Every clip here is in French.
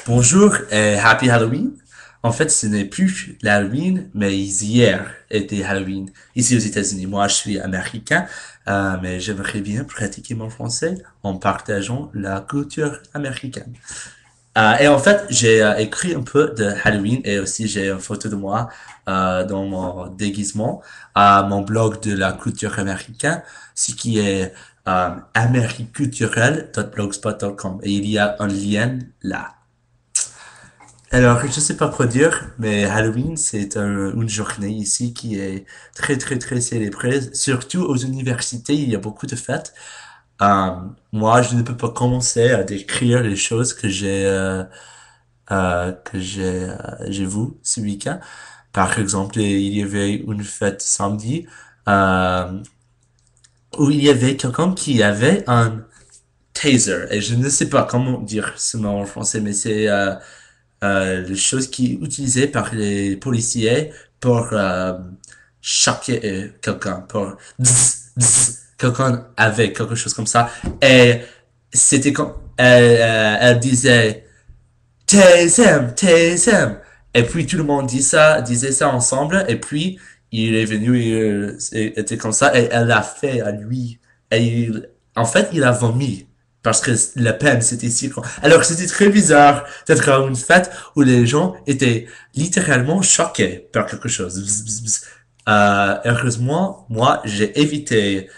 Bonjour et Happy Halloween. En fait, ce n'est plus l'Halloween, mais hier était Halloween. Ici aux États-Unis. Moi, je suis américain, mais j'aimerais bien pratiquer mon français en partageant la culture américaine. Et en fait, j'ai écrit un peu de Halloween et aussi j'ai une photo de moi dans mon déguisement à mon blog de la culture américaine, ce qui est americulturel.blogspot.com et il y a un lien là. Alors, je sais pas quoi dire, mais Halloween, c'est une journée ici qui est très, très, très célébrée. Surtout aux universités, il y a beaucoup de fêtes. Euh, Moi, je ne peux pas commencer à décrire les choses j'ai vu ce week-end. Par exemple, il y avait une fête samedi euh, où il y avait quelqu'un qui avait un taser. Et je ne sais pas comment dire ce mot en français, mais c'est les choses qui est utilisées par les policiers pour choquer quelqu'un, pour quelqu'un avec quelque chose comme ça. Et c'était comme elle disait TSM, TSM. Et puis tout le monde disait ça ensemble. Et puis il est venu et était comme ça. Et elle l'a fait à lui. Et en fait, il a vomi. Parce que la peine, c'était si grand. Alors c'était très bizarre d'être à une fête où les gens étaient littéralement choqués par quelque chose. Bzz, bzz, bzz. Heureusement, moi, j'ai évité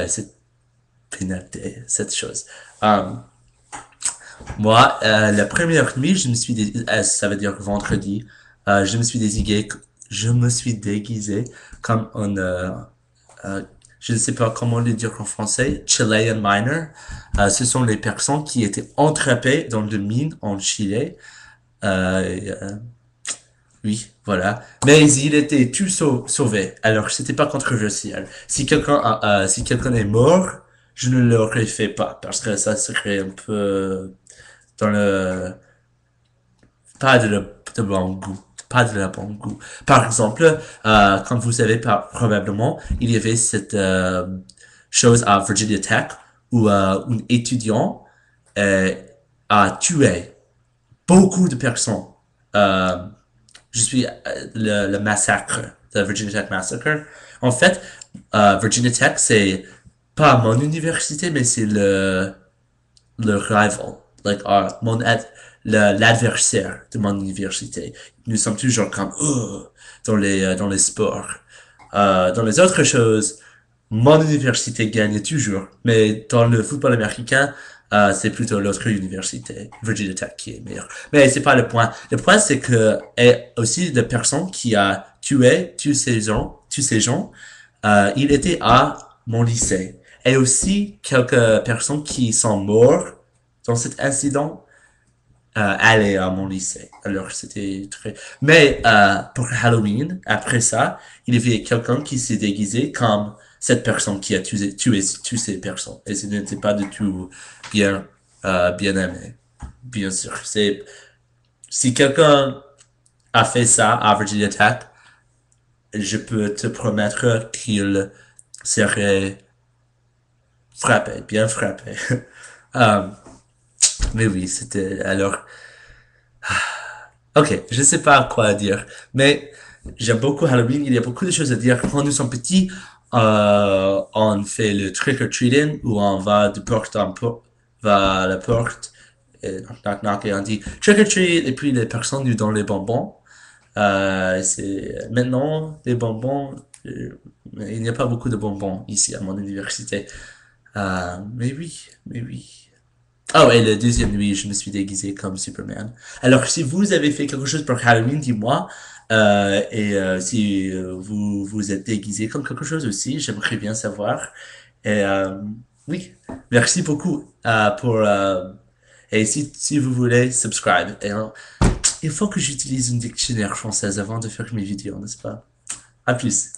cette pénalité, cette chose. Moi, la première nuit, ça veut dire vendredi, je me suis déguisé comme euh, je ne sais pas comment le dire en français, Chilean miner. Ce sont les personnes qui étaient entrappées dans le mine en Chili. Euh, oui, voilà. Mais il était tout sauvé. Alors, c'était pas controversiel. Si quelqu'un est mort, je ne l'aurais fait pas parce que ça serait un peu dans le pas de bon goût. Pas de la bon goût. Par exemple, comme vous savez probablement, il y avait cette chose à Virginia Tech où un étudiant euh, a tué beaucoup de personnes. Euh, je suis le massacre, le Virginia Tech Massacre. En fait, Virginia Tech, c'est pas mon université, mais c'est le rival, like l'adversaire de mon université. Nous sommes toujours comme dans les sports. Dans les autres choses, mon université gagne toujours, mais dans le football américain, c'est plutôt l'autre université, Virginia Tech, qui est meilleure. Mais c'est pas le point. Le point, c'est que et aussi de personnes qui a tué tous ces gens, il était à mon lycée. Et aussi quelques personnes qui sont mortes dans cet incident allaient à mon lycée. Alors c'était très... Mais pour Halloween, après ça, il y avait quelqu'un qui s'est déguisé comme cette personne qui a tué toutes ces personnes. Et ce n'était pas du tout bien aimé. Bien sûr. Si quelqu'un a fait ça à Virginia Tech, je peux te promettre qu'il serait frappé, bien frappé. Euh, mais oui, c'était alors. Ok, je sais pas quoi dire, mais j'aime beaucoup Halloween. Il y a beaucoup de choses à dire. Quand nous sommes petits, on fait le trick or treating où on va de porte en porte, va à la porte, et knock knock et on dit trick or treat et puis les personnes nous donnent les bonbons. C'est maintenant les bonbons. Il n'y a pas beaucoup de bonbons ici à mon université. Mais oui, mais oui. Ah ouais, la deuxième nuit, je me suis déguisé comme Superman. Alors, si vous avez fait quelque chose pour Halloween, dis-moi. Si vous vous êtes déguisé comme quelque chose aussi, j'aimerais bien savoir. Et oui, merci beaucoup et si vous voulez, subscribe. Et il faut que j'utilise une dictionnaire française avant de faire mes vidéos, n'est-ce pas? À plus.